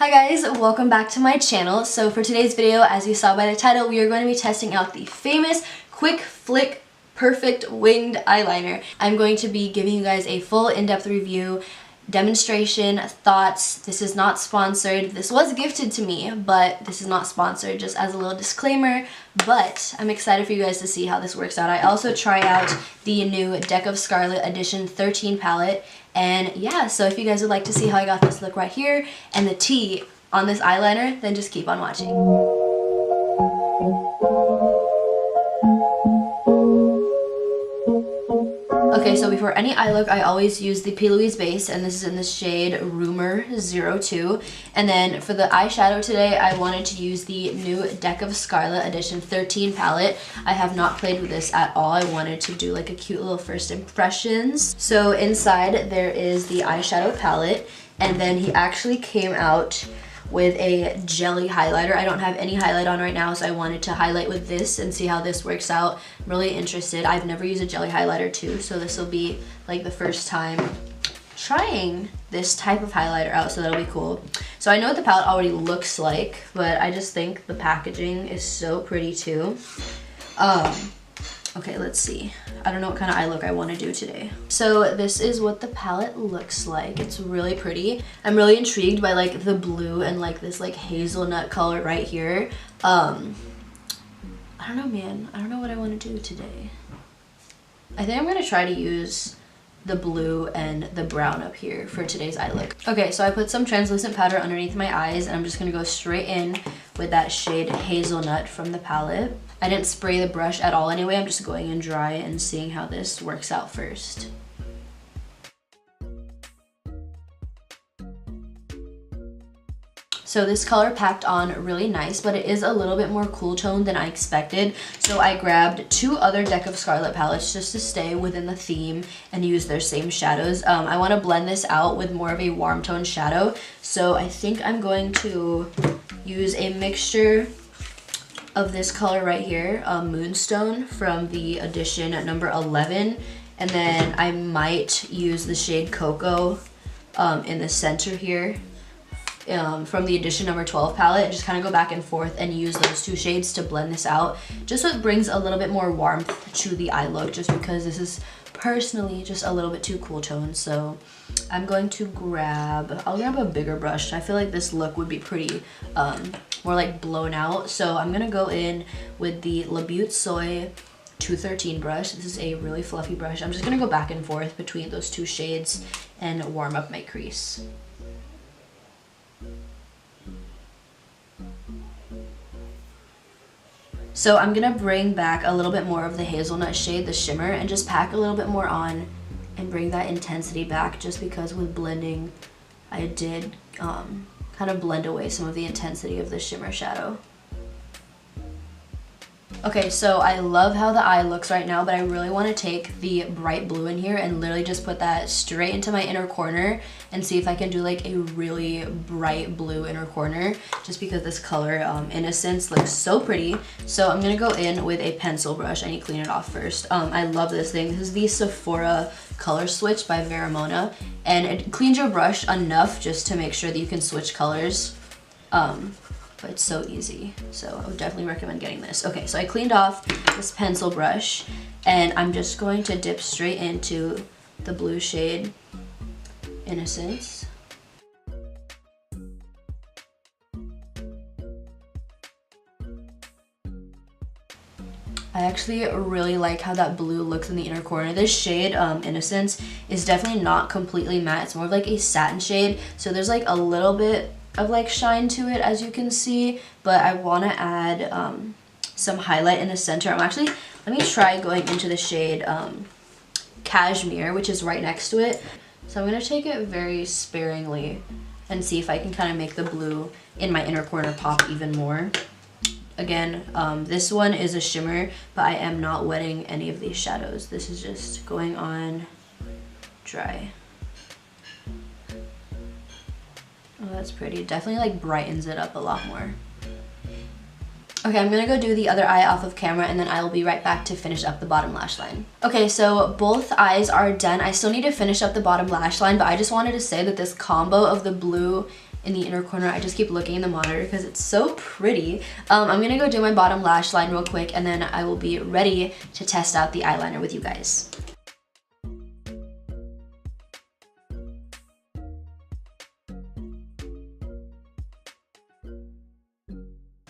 Hi guys, welcome back to my channel. So for today's video, as you saw by the title, we are going to be testing out the famous Quick Flick Perfect Winged Eyeliner. I'm going to be giving you guys a full in-depth review, demonstration, thoughts. This is not sponsored. This was gifted to me, but this is not sponsored, just as a little disclaimer. But I'm excited for you guys to see how this works out. I also try out the new Deck of Scarlet Edition 13 palette. And yeah, so if you guys would like to see how I got this look right here and the tea on this eyeliner, then just keep on watching. Okay, so before any eye look, I always use the Ploise base, and this is in the shade Rumor 02. And then for the eyeshadow today, I wanted to use the new Deck of Scarlet Edition 13 palette. I have not played with this at all. I wanted to do like a cute little first impressions. So inside there is the eyeshadow palette, and then he actually came out with a jelly highlighter. I don't have any highlight on right now, so I wanted to highlight with this and see how this works out. I'm really interested. I've never used a jelly highlighter too, so this will be like the first time trying this type of highlighter out, so that'll be cool. So I know what the palette already looks like, but I just think the packaging is so pretty too. Okay, let's see. I don't know what kind of eye look I want to do today. So this is what the palette looks like. It's really pretty. I'm really intrigued by like the blue and like this like hazelnut color right here. I don't know, man. I don't know what I want to do today. I think I'm going to try to use the blue and the brown up here for today's eye look. Okay, so I put some translucent powder underneath my eyes, and I'm just going to go straight in with that shade Hazelnut from the palette. I didn't spray the brush at all anyway. I'm just going in dry and seeing how this works out first. So this color packed on really nice, but it is a little bit more cool toned than I expected. So I grabbed two other Deck of Scarlet palettes just to stay within the theme and use their same shadows. I want to blend this out with more of a warm tone shadow. So I think I'm going to use a mixture of this color right here, Moonstone from the edition number 11. And then I might use the shade Cocoa in the center here. From the edition number 12 palette, just kind of go back and forth and use those two shades to blend this out, just so it brings a little bit more warmth to the eye look, just because this is personally just a little bit too cool tone. So I'm going to I'll grab a bigger brush. I feel like this look would be pretty more like blown out, so I'm gonna go in with the Yabut Soy 213 brush. This is a really fluffy brush. I'm just gonna go back and forth between those two shades and warm up my crease. So I'm gonna bring back a little bit more of the hazelnut shade, the shimmer, and just pack a little bit more on and bring that intensity back, just because with blending I did kind of blend away some of the intensity of the shimmer shadow. Okay, so I love how the eye looks right now, but I really want to take the bright blue in here and literally just put that straight into my inner corner and see if I can do like a really bright blue inner corner, just because this color, Innocence, looks so pretty. So I'm going to go in with a pencil brush. I need to clean it off first. I love this thing. This is the Sephora Color Switch by Veramona, and it cleans your brush enough just to make sure that you can switch colors. But it's so easy, so I would definitely recommend getting this. Okay, so I cleaned off this pencil brush, and I'm just going to dip straight into the blue shade Innocence. I actually really like how that blue looks in the inner corner. This shade, Innocence, is definitely not completely matte. It's more of like a satin shade, so there's like a little bit of like shine to it, as you can see, but I want to add some highlight in the center. Let me try going into the shade Cashmere, which is right next to it. So I'm going to take it very sparingly and see if I can kind of make the blue in my inner corner pop even more. Again, this one is a shimmer, but I am not wetting any of these shadows. This is just going on dry. Oh, that's pretty. Definitely like brightens it up a lot more. Okay, I'm gonna go do the other eye off of camera, and then I will be right back to finish up the bottom lash line. Okay, so both eyes are done. I still need to finish up the bottom lash line, but I just wanted to say that this combo of the blue in the inner corner. I just keep looking in the monitor because it's so pretty. I'm gonna go do my bottom lash line real quick, and then I will be ready to test out the eyeliner with you guys.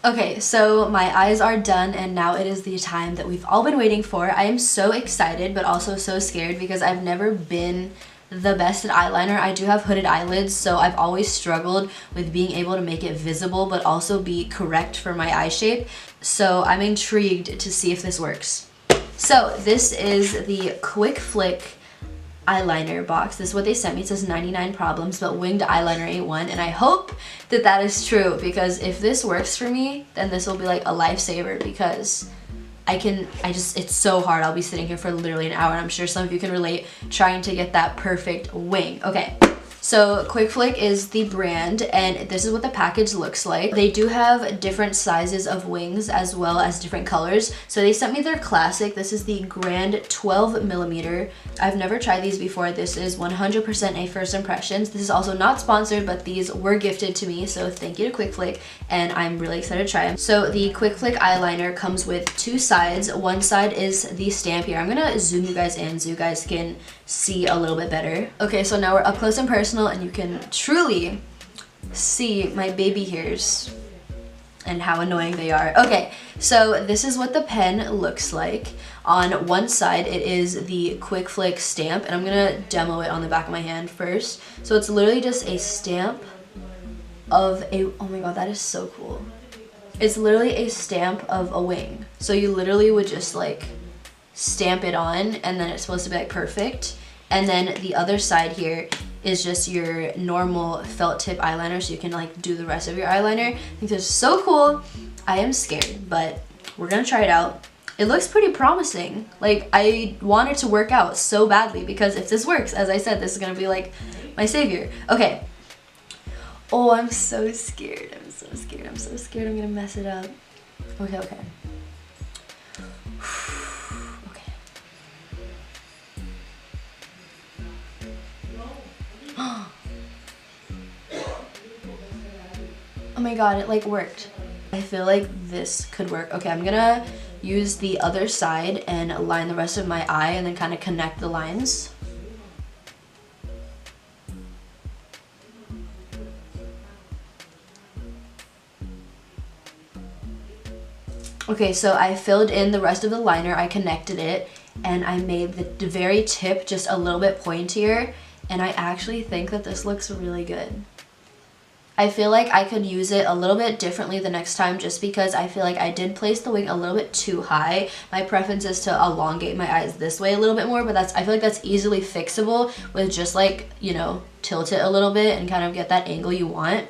Okay, so my eyes are done, and now it is the time that we've all been waiting for. I am so excited, but also so scared because I've never been the best at eyeliner. I do have hooded eyelids, so I've always struggled with being able to make it visible but also be correct for my eye shape. So I'm intrigued to see if this works. So this is the Quick Flick eyeliner box. This is what they sent me. It says 99 problems, but winged eyeliner ain't one, and I hope that that is true, because if this works for me, then this will be like a lifesaver, because it's so hard. I'll be sitting here for literally an hour, and I'm sure some of you can relate, trying to get that perfect wing. Okay. So Quick Flick is the brand, and this is what the package looks like. They do have different sizes of wings as well as different colors. So they sent me their classic. This is the Grand 12mm. I've never tried these before. This is 100% a first impressions. This is also not sponsored, but these were gifted to me, so thank you to Quick Flick, and I'm really excited to try them. So the Quick Flick eyeliner comes with two sides. One side is the stamp here. I'm gonna zoom you guys in so you guys can see a little bit better. Okay, so now we're up close and personal, and you can truly see my baby hairs and how annoying they are. Okay, so this is what the pen looks like. On one side, it is the Quick Flick stamp, and I'm gonna demo it on the back of my hand first. So it's literally just a stamp of a, oh my god, that is so cool. It's literally a stamp of a wing. So you literally would just like stamp it on, and then it's supposed to be like perfect. And then the other side here is just your normal felt tip eyeliner, so you can like do the rest of your eyeliner. I think this is so cool. I am scared, but we're gonna try it out. It looks pretty promising. Like, I want it to work out so badly, because if this works, as I said, this is gonna be like my savior. Okay. Oh, I'm so scared. I'm so scared. I'm so scared I'm gonna mess it up. Okay, okay. Oh my god, it like worked. I feel like this could work. Okay, I'm gonna use the other side and line the rest of my eye, and then kind of connect the lines. Okay, so I filled in the rest of the liner, I connected it, and I made the very tip just a little bit pointier, and I actually think that this looks really good. I feel like I could use it a little bit differently the next time, just because I feel like I did place the wing a little bit too high. My preference is to elongate my eyes this way a little bit more, but I feel like that's easily fixable with just like, you know, tilt it a little bit and kind of get that angle you want.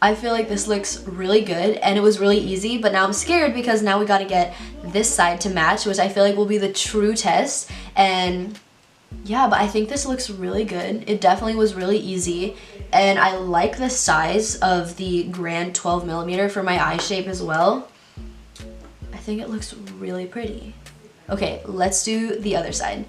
I feel like this looks really good, and it was really easy, but now I'm scared because now we got to get this side to match, which I feel like will be the true test. And yeah, but I think this looks really good. It definitely was really easy, and I like the size of the Grand 12mm for my eye shape as well. I think it looks really pretty. Okay, let's do the other side.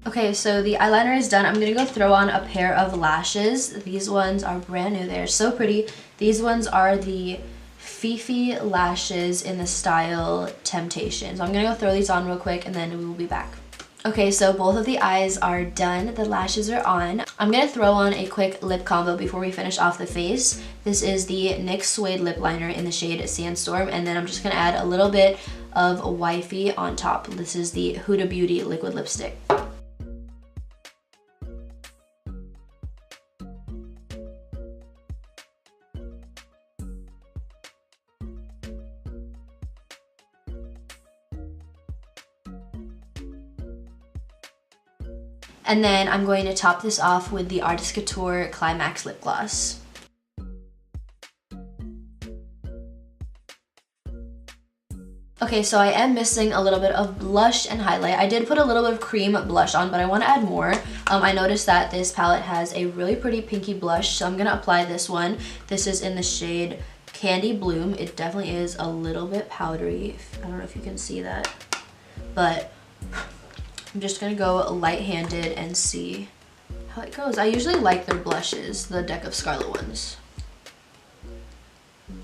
Okay, so the eyeliner is done. I'm gonna go throw on a pair of lashes. These ones are brand new. They're so pretty. These ones are the Fifi lashes in the style Temptation. So I'm gonna go throw these on real quick, and then we will be back. Okay, so both of the eyes are done. The lashes are on. I'm gonna throw on a quick lip combo before we finish off the face. This is the NYX Suede lip liner in the shade Sandstorm, and then I'm just gonna add a little bit of Wifey on top. This is the Huda Beauty liquid lipstick. And then I'm going to top this off with the Artist Couture Climax lip gloss. Okay, so I am missing a little bit of blush and highlight. I did put a little bit of cream blush on, but I want to add more. I noticed that this palette has a really pretty pinky blush, so I'm going to apply this one. This is in the shade Candy Bloom. It definitely is a little bit powdery. I don't know if you can see that, but I'm just going to go light-handed and see how it goes. I usually like their blushes, the Deck of Scarlet ones.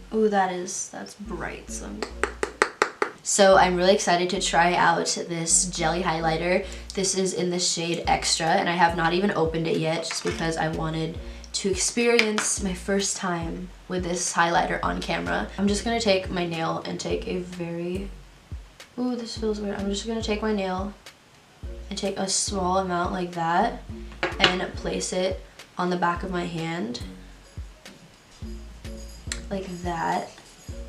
Oh, that's bright. So I'm really excited to try out this jelly highlighter. This is in the shade Extra, and I have not even opened it yet just because I wanted to experience my first time with this highlighter on camera. I'm just gonna take my nail and take a very... Ooh, this feels weird. I'm just gonna take my nail and take a small amount like that and place it on the back of my hand. Like that.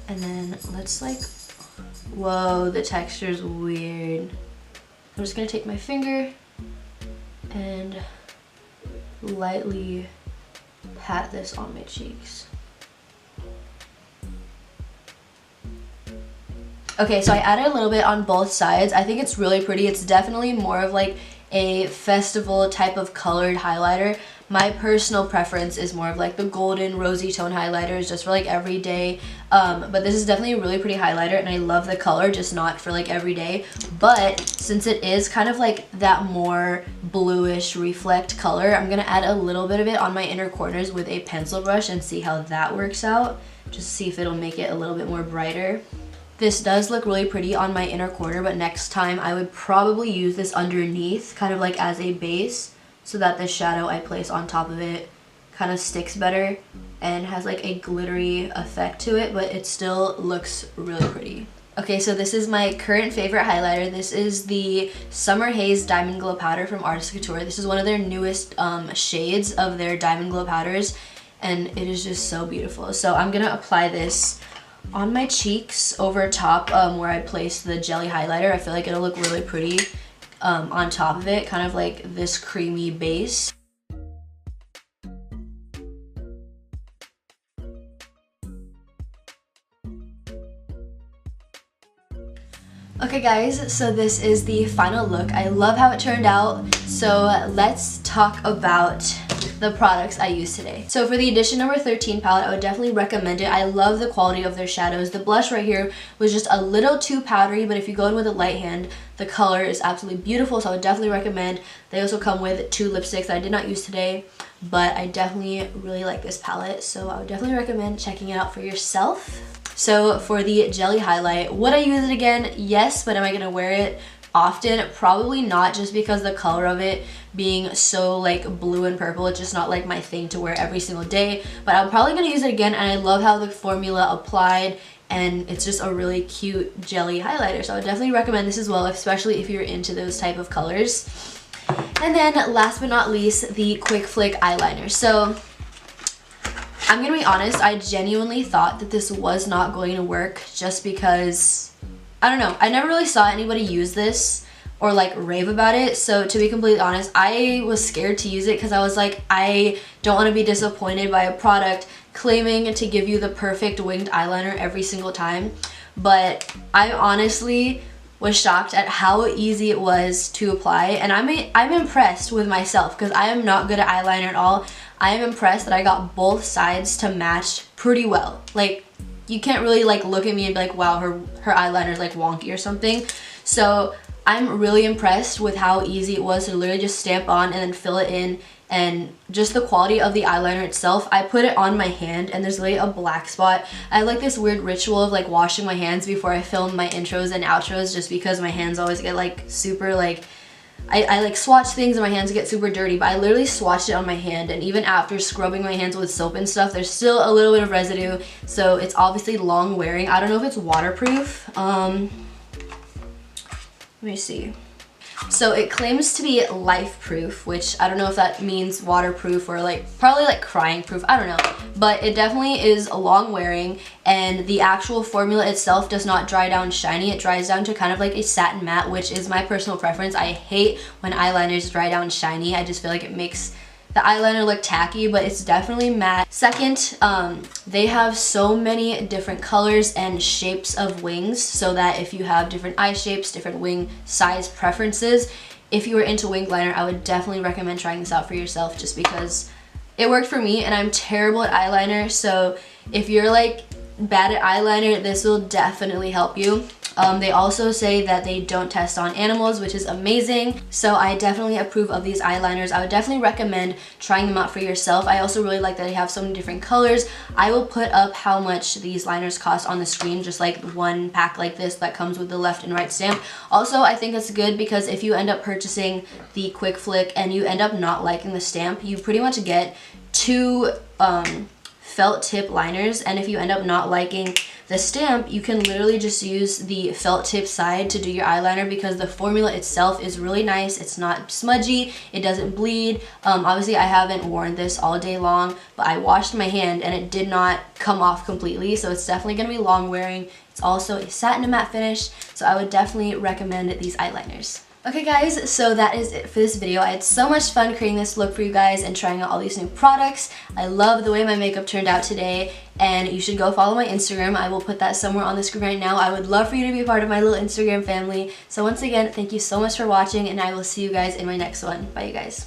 And then let's like... Whoa, the texture is weird. I'm just gonna take my finger and lightly pat this on my cheeks. Okay, so I added a little bit on both sides. I think it's really pretty. It's definitely more of like a festival type of colored highlighter. My personal preference is more of like the golden rosy tone highlighters just for like everyday, but this is definitely a really pretty highlighter and I love the color, just not for like everyday. But since it is kind of like that more bluish reflect color, I'm gonna add a little bit of it on my inner corners with a pencil brush and see how that works out, just see if it'll make it a little bit more brighter. This does look really pretty on my inner corner, but next time I would probably use this underneath, kind of like as a base, so that the shadow I place on top of it kind of sticks better and has like a glittery effect to it, but it still looks really pretty. Okay, so this is my current favorite highlighter. This is the Summer Haze Diamond Glow Powder from Artist Couture. This is one of their newest shades of their Diamond Glow powders, and it is just so beautiful. So I'm gonna apply this on my cheeks over top where I placed the jelly highlighter. I feel like it'll look really pretty on top of it, kind of like this creamy base. Okay guys, so this is the final look. I love how it turned out, so let's talk about the products I used today. So for the edition number 13 palette, I would definitely recommend it. I love the quality of their shadows. The blush right here was just a little too powdery, but if you go in with a light hand, the color is absolutely beautiful, so I would definitely recommend. They also come with 2 lipsticks that I did not use today, but I definitely really like this palette, so I would definitely recommend checking it out for yourself. So for the jelly highlight, would I use it again? Yes, but am I gonna wear it often? Probably not, just because the color of it being so like blue and purple, it's just not like my thing to wear every single day, but I'm probably gonna use it again, and I love how the formula applied, and it's just a really cute jelly highlighter, so I would definitely recommend this as well, especially if you're into those type of colors. And then last but not least, the Quick Flick eyeliner. So I'm gonna be honest, I genuinely thought that this was not going to work, just because, I don't know, I never really saw anybody use this or like rave about it. So to be completely honest, I was scared to use it because I was like, I don't want to be disappointed by a product claiming to give you the perfect winged eyeliner every single time. But I honestly was shocked at how easy it was to apply, and I'm impressed with myself because I am not good at eyeliner at all. I am impressed that I got both sides to match pretty well. Like, you can't really like look at me and be like, wow, her eyeliner is like wonky or something. So I'm really impressed with how easy it was to literally just stamp on and then fill it in, and just the quality of the eyeliner itself. I put it on my hand and there's really a black spot. I have like this weird ritual of like washing my hands before I film my intros and outros, just because my hands always get like super like, I like swatch things and my hands get super dirty, but I literally swatched it on my hand, and even after scrubbing my hands with soap and stuff, there's still a little bit of residue, so it's obviously long wearing. I don't know if it's waterproof. Let me see. So it claims to be life proof, which I don't know if that means waterproof or like probably like crying proof, I don't know, but it definitely is long wearing, and the actual formula itself does not dry down shiny. It dries down to kind of like a satin matte, which is my personal preference. I hate when eyeliners dry down shiny. I just feel like it makes the eyeliner look tacky, but it's definitely matte. Second, they have so many different colors and shapes of wings, so that if you have different eye shapes, different wing size preferences, if you were into wing liner, I would definitely recommend trying this out for yourself, just because it worked for me and I'm terrible at eyeliner. So if you're like bad at eyeliner, this will definitely help you. They also say that they don't test on animals, which is amazing. So I definitely approve of these eyeliners. I would definitely recommend trying them out for yourself. I also really like that they have so many different colors. I will put up how much these liners cost on the screen, just like one pack like this that comes with the left and right stamp. Also, I think it's good because if you end up purchasing the Quick Flick and you end up not liking the stamp, you pretty much get two felt tip liners, and if you end up not liking the stamp, you can literally just use the felt tip side to do your eyeliner, because the formula itself is really nice. It's not smudgy, it doesn't bleed. Obviously I haven't worn this all day long, but I washed my hand and it did not come off completely, so it's definitely going to be long wearing. It's also a satin to matte finish, so I would definitely recommend these eyeliners. Okay guys, so that is it for this video. I had so much fun creating this look for you guys and trying out all these new products. I love the way my makeup turned out today, and you should go follow my Instagram. I will put that somewhere on the screen right now. I would love for you to be a part of my little Instagram family. So once again, thank you so much for watching, and I will see you guys in my next one. Bye you guys.